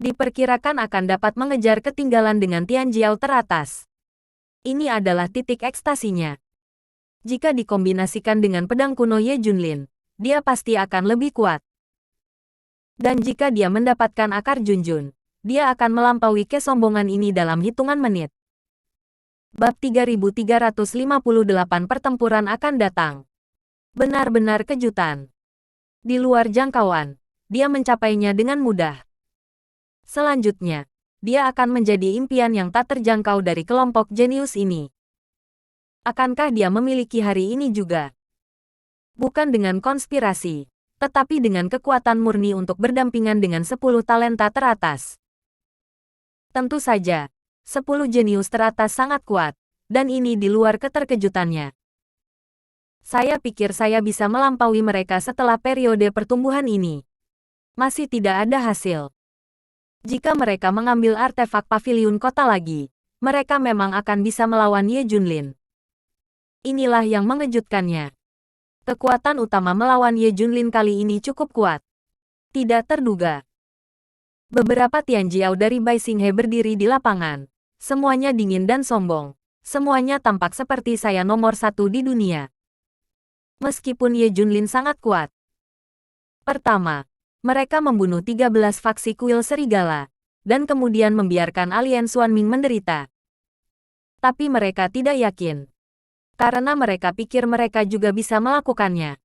diperkirakan akan dapat mengejar ketinggalan dengan Tian Jiao teratas. Ini adalah titik ekstasinya. Jika dikombinasikan dengan pedang kuno Ye Junlin, dia pasti akan lebih kuat. Dan jika dia mendapatkan akar Junjun, dia akan melampaui kesombongan ini dalam hitungan menit. Bab 3358 pertempuran akan datang. Benar-benar kejutan. Di luar jangkauan, dia mencapainya dengan mudah. Selanjutnya, dia akan menjadi impian yang tak terjangkau dari kelompok jenius ini. Akankah dia memiliki hari ini juga? Bukan dengan konspirasi, tetapi dengan kekuatan murni untuk berdampingan dengan 10 talenta teratas. Tentu saja, 10 jenius teratas sangat kuat, dan ini di luar keterkejutannya. Saya pikir saya bisa melampaui mereka setelah periode pertumbuhan ini. Masih tidak ada hasil. Jika mereka mengambil artefak Paviliun Kota lagi, mereka memang akan bisa melawan Ye Junlin. Inilah yang mengejutkannya. Kekuatan utama melawan Ye Junlin kali ini cukup kuat. Tidak terduga. Beberapa Tian Jiao dari Bai Xinghe berdiri di lapangan. Semuanya dingin dan sombong. Semuanya tampak seperti saya nomor 1 di dunia. Meskipun Ye Junlin sangat kuat. Pertama, mereka membunuh 13 faksi kuil serigala, dan kemudian membiarkan alien Xuanming menderita. Tapi mereka tidak yakin. Karena mereka pikir mereka juga bisa melakukannya.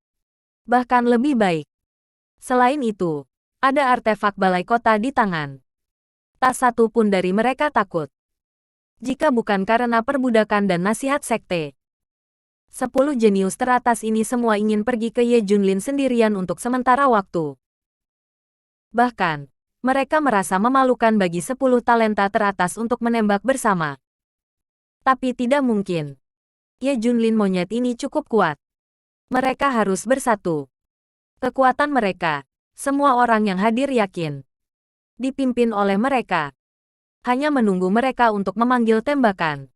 Bahkan lebih baik. Selain itu, ada artefak balai kota di tangan. Tak satu pun dari mereka takut. Jika bukan karena perbudakan dan nasihat sekte. 10 jenius teratas ini semua ingin pergi ke Ye Junlin sendirian untuk sementara waktu. Bahkan, mereka merasa memalukan bagi 10 talenta teratas untuk menembak bersama. Tapi tidak mungkin. Ye Junlin monyet ini cukup kuat. Mereka harus bersatu. Kekuatan mereka, semua orang yang hadir yakin. Dipimpin oleh mereka. Hanya menunggu mereka untuk memanggil tembakan.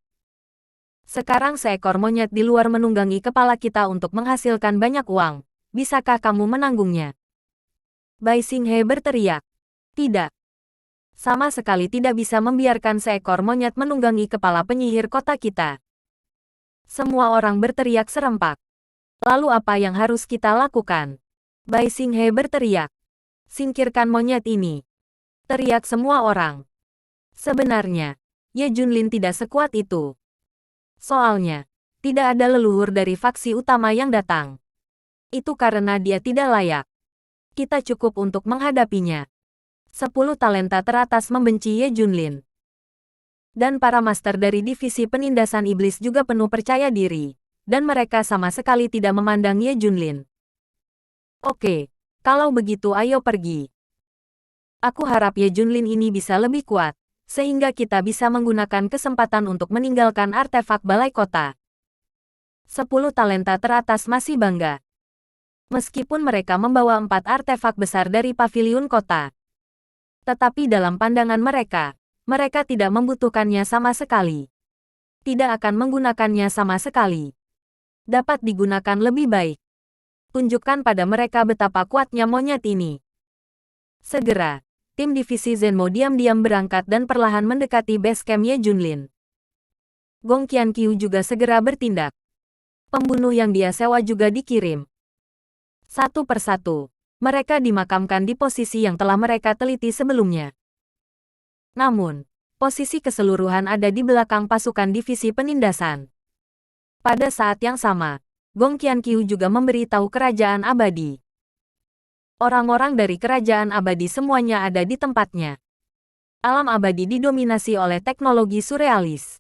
Sekarang seekor monyet di luar menunggangi kepala kita untuk menghasilkan banyak uang. Bisakah kamu menanggungnya? Bai Xinghe berteriak. Tidak. Sama sekali tidak bisa membiarkan seekor monyet menunggangi kepala penyihir kota kita. Semua orang berteriak serempak. Lalu apa yang harus kita lakukan? Bai Xinghe berteriak. Singkirkan monyet ini. Teriak semua orang. Sebenarnya, Ye Junlin tidak sekuat itu. Soalnya, Tidak ada leluhur dari faksi utama yang datang. Itu karena dia tidak layak. Kita cukup untuk menghadapinya. 10 talenta teratas membenci Ye Junlin. Dan para master dari divisi penindasan iblis juga penuh percaya diri. Dan mereka sama sekali tidak memandang Ye Junlin. Oke, kalau begitu ayo pergi. Aku harap Ye Junlin ini bisa lebih kuat, sehingga kita bisa menggunakan kesempatan untuk meninggalkan artefak balai kota. 10 talenta teratas masih bangga. Meskipun mereka membawa 4 artefak besar dari paviliun kota. Tetapi dalam pandangan mereka, mereka tidak membutuhkannya sama sekali. Tidak akan menggunakannya sama sekali. Dapat digunakan lebih baik. Tunjukkan pada mereka betapa kuatnya monyet ini. Segera, tim divisi Zenmo diam-diam berangkat dan perlahan mendekati base camp Ye Junlin. Gong Qianqiu juga segera bertindak. Pembunuh yang dia sewa juga dikirim. Satu persatu, mereka dimakamkan di posisi yang telah mereka teliti sebelumnya. Namun, posisi keseluruhan ada di belakang pasukan divisi penindasan. Pada saat yang sama, Gong Qianqiu juga memberi tahu kerajaan abadi. Orang-orang dari kerajaan abadi semuanya ada di tempatnya. Alam abadi didominasi oleh teknologi surrealis.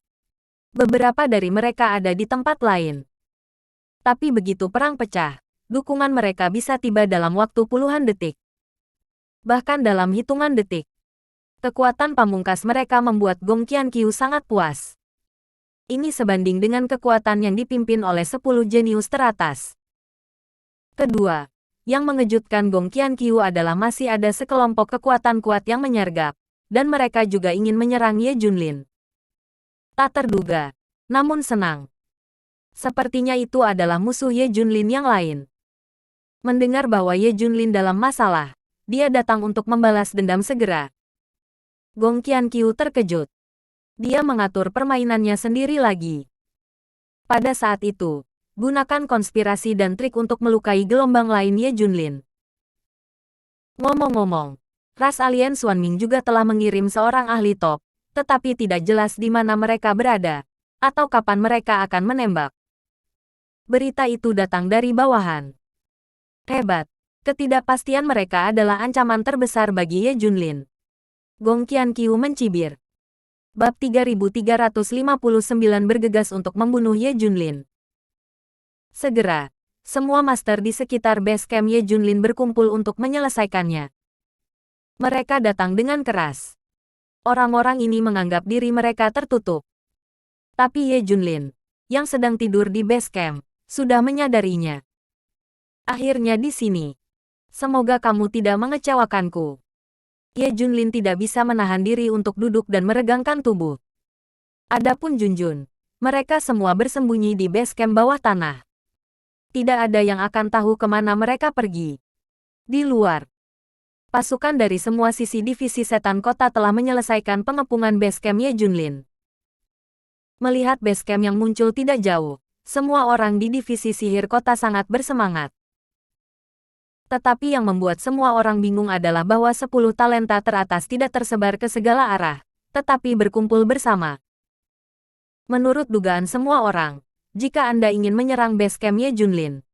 Beberapa dari mereka ada di tempat lain. Tapi begitu perang pecah, dukungan mereka bisa tiba dalam waktu puluhan detik. Bahkan dalam hitungan detik. Kekuatan pamungkas mereka membuat Gong Qianqiu sangat puas. Ini sebanding dengan kekuatan yang dipimpin oleh 10 jenius teratas. Kedua, yang mengejutkan Gong Qianqiu adalah masih ada sekelompok kekuatan kuat yang menyergap, dan mereka juga ingin menyerang Ye Junlin. Tak terduga, namun senang. Sepertinya itu adalah musuh Ye Junlin yang lain. Mendengar bahwa Ye Junlin dalam masalah, dia datang untuk membalas dendam segera. Gong Qianqiu terkejut. Dia mengatur permainannya sendiri lagi. Pada saat itu, gunakan konspirasi dan trik untuk melukai gelombang lain Ye Junlin. Ngomong-ngomong, ras alien Xuanming juga telah mengirim seorang ahli top, tetapi tidak jelas di mana mereka berada, atau kapan mereka akan menembak. Berita itu datang dari bawahan. Hebat, ketidakpastian mereka adalah ancaman terbesar bagi Ye Junlin. Gong Qianqiu mencibir. Bab 3359 bergegas untuk membunuh Ye Junlin. Segera, semua master di sekitar base camp Ye Junlin berkumpul untuk menyelesaikannya. Mereka datang dengan keras. Orang-orang ini menganggap diri mereka tertutup. Tapi Ye Junlin, yang sedang tidur di base camp, sudah menyadarinya. Akhirnya di sini. Semoga kamu tidak mengecewakanku. Ye Junlin tidak bisa menahan diri untuk duduk dan meregangkan tubuh. Adapun Junjun, mereka semua bersembunyi di base camp bawah tanah. Tidak ada yang akan tahu kemana mereka pergi. Di luar, pasukan dari semua sisi divisi setan kota telah menyelesaikan pengepungan base camp Ye Junlin. Melihat base camp yang muncul tidak jauh, semua orang di divisi sihir kota sangat bersemangat. Tetapi yang membuat semua orang bingung adalah bahwa 10 talenta teratas tidak tersebar ke segala arah, tetapi berkumpul bersama. Menurut dugaan semua orang, jika Anda ingin menyerang base camp Ye Junlin,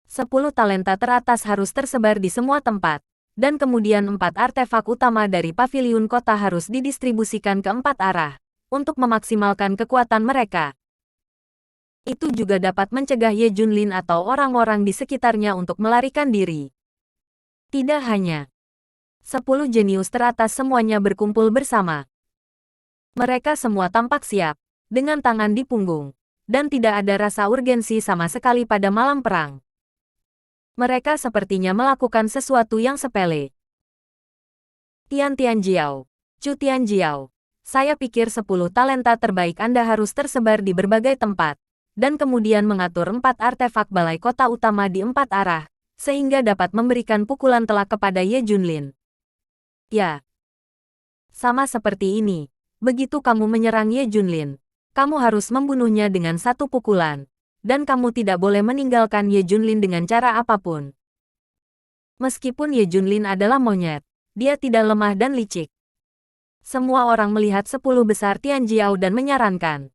10 talenta teratas harus tersebar di semua tempat, dan kemudian 4 artefak utama dari paviliun kota harus didistribusikan ke 4 arah, untuk memaksimalkan kekuatan mereka. Itu juga dapat mencegah Ye Junlin atau orang-orang di sekitarnya untuk melarikan diri. Tidak hanya 10 jenius teratas semuanya berkumpul bersama. Mereka semua tampak siap, dengan tangan di punggung, dan tidak ada rasa urgensi sama sekali pada malam perang. Mereka sepertinya melakukan sesuatu yang sepele. Tian Tianjiao, Chu Tianjiao, saya pikir 10 talenta terbaik Anda harus tersebar di berbagai tempat, dan kemudian mengatur 4 artefak balai kota utama di 4 arah, sehingga dapat memberikan pukulan telak kepada Ye Junlin. Ya, sama seperti ini, begitu kamu menyerang Ye Junlin, kamu harus membunuhnya dengan 1 pukulan, dan kamu tidak boleh meninggalkan Ye Junlin dengan cara apapun. Meskipun Ye Junlin adalah monyet, dia tidak lemah dan licik. Semua orang melihat 10 besar Tianjiao dan menyarankan.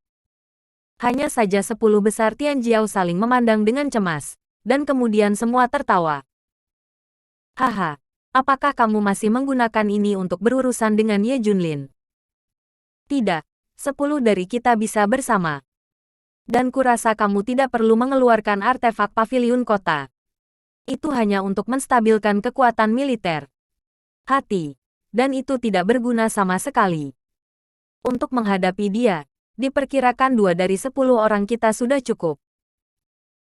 Hanya saja 10 besar Tianjiao saling memandang dengan cemas, dan kemudian semua tertawa. Haha, apakah kamu masih menggunakan ini untuk berurusan dengan Ye Junlin? Tidak, 10 dari kita bisa bersama. Dan kurasa kamu tidak perlu mengeluarkan artefak paviliun kota. Itu hanya untuk menstabilkan kekuatan militer. Hati. Dan itu tidak berguna sama sekali. Untuk menghadapi dia, diperkirakan 2 dari 10 orang kita sudah cukup.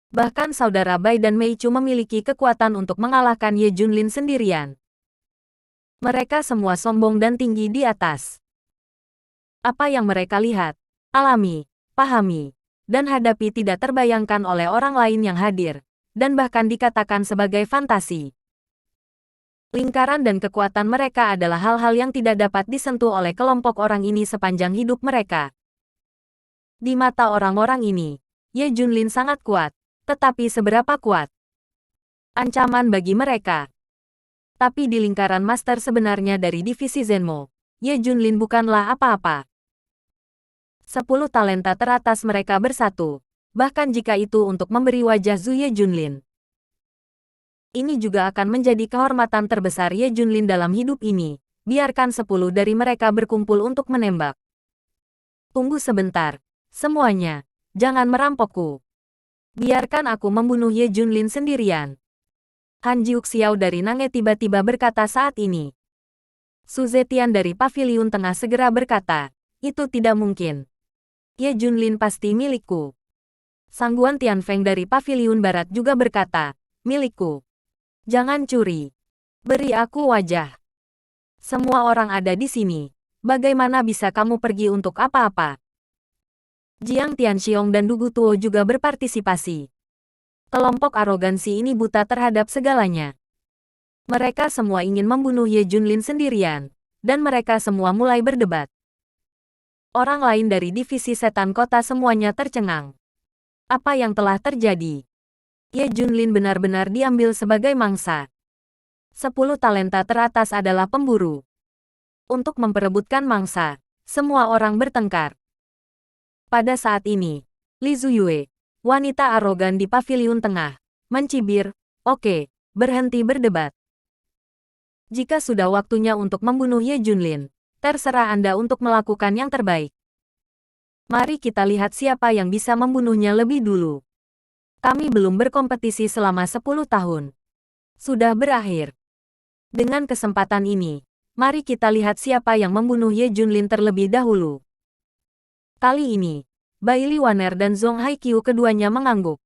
Bahkan saudara Bai dan Mei Chu memiliki kekuatan untuk mengalahkan Ye Junlin sendirian. Mereka semua sombong dan tinggi di atas. Apa yang mereka lihat, alami, pahami, dan hadapi tidak terbayangkan oleh orang lain yang hadir, dan bahkan dikatakan sebagai fantasi. Lingkaran dan kekuatan mereka adalah hal-hal yang tidak dapat disentuh oleh kelompok orang ini sepanjang hidup mereka. Di mata orang-orang ini, Ye Junlin sangat kuat, tetapi seberapa kuat? Ancaman bagi mereka. Tapi di lingkaran master sebenarnya dari divisi Zenmo, Ye Junlin bukanlah apa-apa. 10 talenta teratas mereka bersatu, bahkan jika itu untuk memberi wajah Zhu Ye Junlin. Ini juga akan menjadi kehormatan terbesar Ye Junlin dalam hidup ini. Biarkan 10 dari mereka berkumpul untuk menembak. Tunggu sebentar. Semuanya. Jangan merampokku. Biarkan aku membunuh Ye Junlin sendirian. Han Jiuxiao dari Nange tiba-tiba berkata saat ini. Su Zetian dari Paviliun Tengah segera berkata, itu tidak mungkin. Ye Junlin pasti milikku. Sangguan Tianfeng dari Paviliun Barat juga berkata, milikku. Jangan curi. Beri aku wajah. Semua orang ada di sini. Bagaimana bisa kamu pergi untuk apa-apa? Jiang Tianxiong dan Dugu Tuo juga berpartisipasi. Kelompok arogansi ini buta terhadap segalanya. Mereka semua ingin membunuh Ye Junlin sendirian, dan mereka semua mulai berdebat. Orang lain dari divisi setan kota semuanya tercengang. Apa yang telah terjadi? Ye Junlin benar-benar diambil sebagai mangsa. 10 talenta teratas adalah pemburu. Untuk memperebutkan mangsa, semua orang bertengkar. Pada saat ini, Li Zuyue, wanita arogan di Paviliun Tengah, mencibir, oke, berhenti berdebat. Jika sudah waktunya untuk membunuh Ye Junlin, terserah Anda untuk melakukan yang terbaik. Mari kita lihat siapa yang bisa membunuhnya lebih dulu. Kami belum berkompetisi selama 10 tahun. Sudah berakhir. Dengan kesempatan ini, mari kita lihat siapa yang membunuh Ye Junlin terlebih dahulu. Kali ini, Bai Li Waner dan Zhong Haiqiu keduanya mengangguk.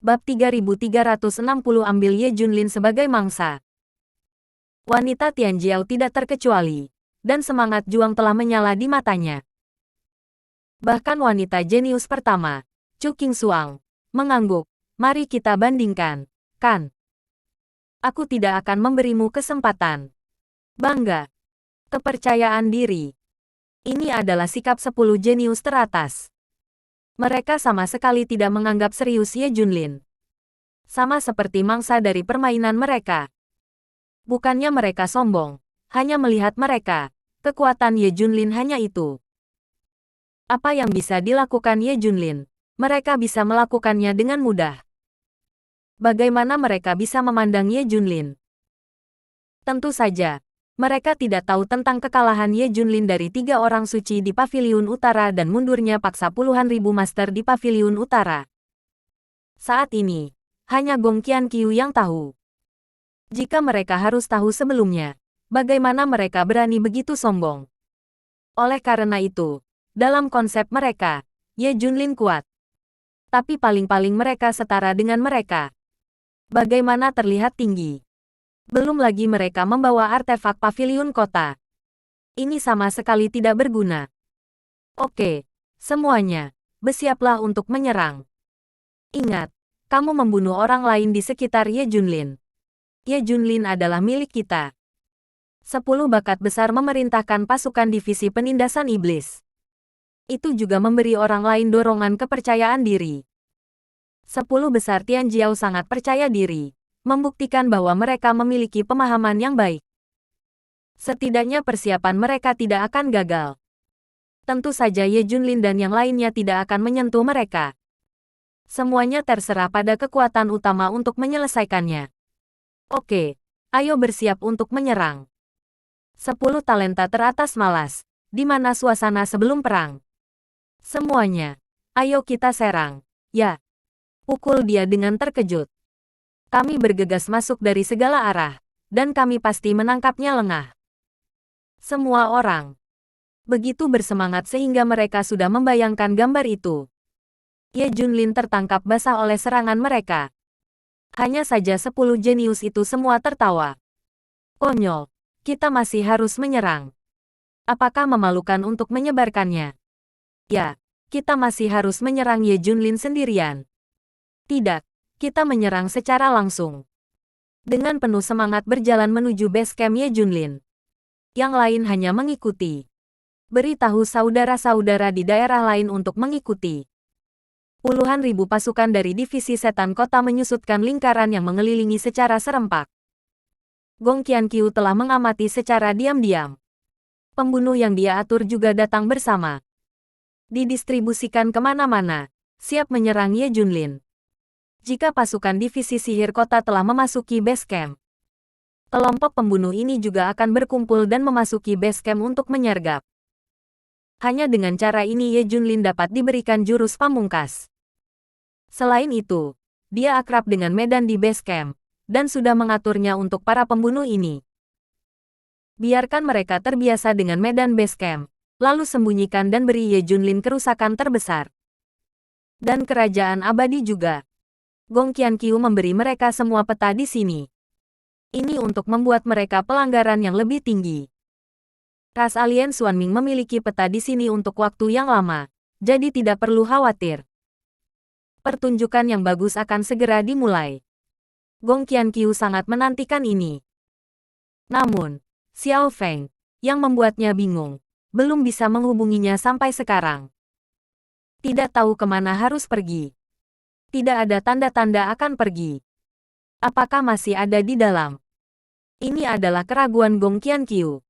Bab 3360 ambil Ye Junlin sebagai mangsa. Wanita Tianjiao tidak terkecuali, dan semangat juang telah menyala di matanya. Bahkan wanita jenius pertama, Chu Qingxuang, mengangguk, mari kita bandingkan, kan? Aku tidak akan memberimu kesempatan. Bangga. Kepercayaan diri. Ini adalah sikap 10 jenius teratas. Mereka sama sekali tidak menganggap serius Ye Junlin. Sama seperti mangsa dari permainan mereka. Bukannya mereka sombong, hanya melihat mereka, kekuatan Ye Junlin hanya itu. Apa yang bisa dilakukan Ye Junlin? Mereka bisa melakukannya dengan mudah. Bagaimana mereka bisa memandang Ye Junlin? Tentu saja, mereka tidak tahu tentang kekalahan Ye Junlin dari 3 orang suci di Paviliun Utara dan mundurnya paksa puluhan ribu master di Paviliun Utara. Saat ini, hanya Gong Qianqiu yang tahu. Jika mereka harus tahu sebelumnya, bagaimana mereka berani begitu sombong? Oleh karena itu, dalam konsep mereka, Ye Junlin kuat. Tapi paling-paling mereka setara dengan mereka. Bagaimana terlihat tinggi. Belum lagi mereka membawa artefak paviliun kota. Ini sama sekali tidak berguna. Oke, semuanya, bersiaplah untuk menyerang. Ingat, kamu membunuh orang lain di sekitar Ye Junlin. Ye Junlin adalah milik kita. 10 bakat besar memerintahkan pasukan divisi penindasan iblis. Itu juga memberi orang lain dorongan kepercayaan diri. 10 besar Tianjiao sangat percaya diri, membuktikan bahwa mereka memiliki pemahaman yang baik. Setidaknya persiapan mereka tidak akan gagal. Tentu saja Ye Junlin dan yang lainnya tidak akan menyentuh mereka. Semuanya terserah pada kekuatan utama untuk menyelesaikannya. Oke, ayo bersiap untuk menyerang. 10 talenta teratas malas. Di mana suasana sebelum perang? Semuanya. Ayo kita serang. Ya. Pukul dia dengan terkejut. Kami bergegas masuk dari segala arah. Dan kami pasti menangkapnya lengah. Semua orang begitu bersemangat sehingga mereka sudah membayangkan gambar itu. Ye Junlin tertangkap basah oleh serangan mereka. Hanya saja 10 jenius itu semua tertawa. Konyol. Kita masih harus menyerang. Apakah memalukan untuk menyebarkannya? Ya, kita masih harus menyerang Ye Junlin sendirian. Tidak, kita menyerang secara langsung. Dengan penuh semangat berjalan menuju base camp Ye Junlin. Yang lain hanya mengikuti. Beritahu saudara-saudara di daerah lain untuk mengikuti. Puluhan ribu pasukan dari divisi setan kota menyusutkan lingkaran yang mengelilingi secara serempak. Gong Qianqiu telah mengamati secara diam-diam. Pembunuh yang dia atur juga datang bersama. Didistribusikan kemana-mana, siap menyerang Ye Junlin. Jika pasukan divisi sihir kota telah memasuki base camp, kelompok pembunuh ini juga akan berkumpul dan memasuki base camp untuk menyergap. Hanya dengan cara ini Ye Junlin dapat diberikan jurus pamungkas. Selain itu, dia akrab dengan medan di base camp, dan sudah mengaturnya untuk para pembunuh ini. Biarkan mereka terbiasa dengan medan base camp, lalu sembunyikan dan beri Ye Junlin kerusakan terbesar. Dan kerajaan abadi juga. Gong Qianqiu memberi mereka semua peta di sini. Ini untuk membuat mereka pelanggaran yang lebih tinggi. Ras alien Xuanming memiliki peta di sini untuk waktu yang lama, jadi tidak perlu khawatir. Pertunjukan yang bagus akan segera dimulai. Gong Qianqiu sangat menantikan ini. Namun, Xiao Feng, yang membuatnya bingung, belum bisa menghubunginya sampai sekarang. Tidak tahu kemana harus pergi. Tidak ada tanda-tanda akan pergi. Apakah masih ada di dalam? Ini adalah keraguan Gong Qianqiu.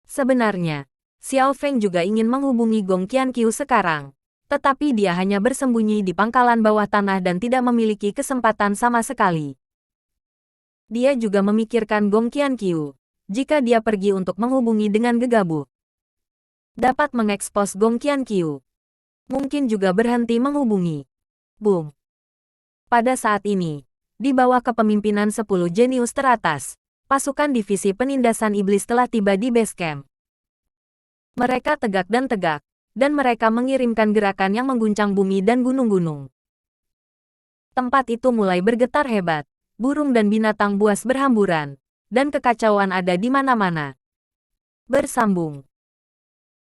Sebenarnya, Xiao Feng juga ingin menghubungi Gong Qianqiu sekarang. Tetapi dia hanya bersembunyi di pangkalan bawah tanah dan tidak memiliki kesempatan sama sekali. Dia juga memikirkan Gong Qianqiu. Jika dia pergi untuk menghubungi dengan gegabah, dapat mengekspos Gong Qianqiu. Mungkin juga berhenti menghubungi. Boom. Pada saat ini, di bawah kepemimpinan 10 jenius teratas, pasukan divisi penindasan iblis telah tiba di base camp. Mereka tegak, dan mereka mengirimkan gerakan yang mengguncang bumi dan gunung-gunung. Tempat itu mulai bergetar hebat, burung dan binatang buas berhamburan, dan kekacauan ada di mana-mana. Bersambung.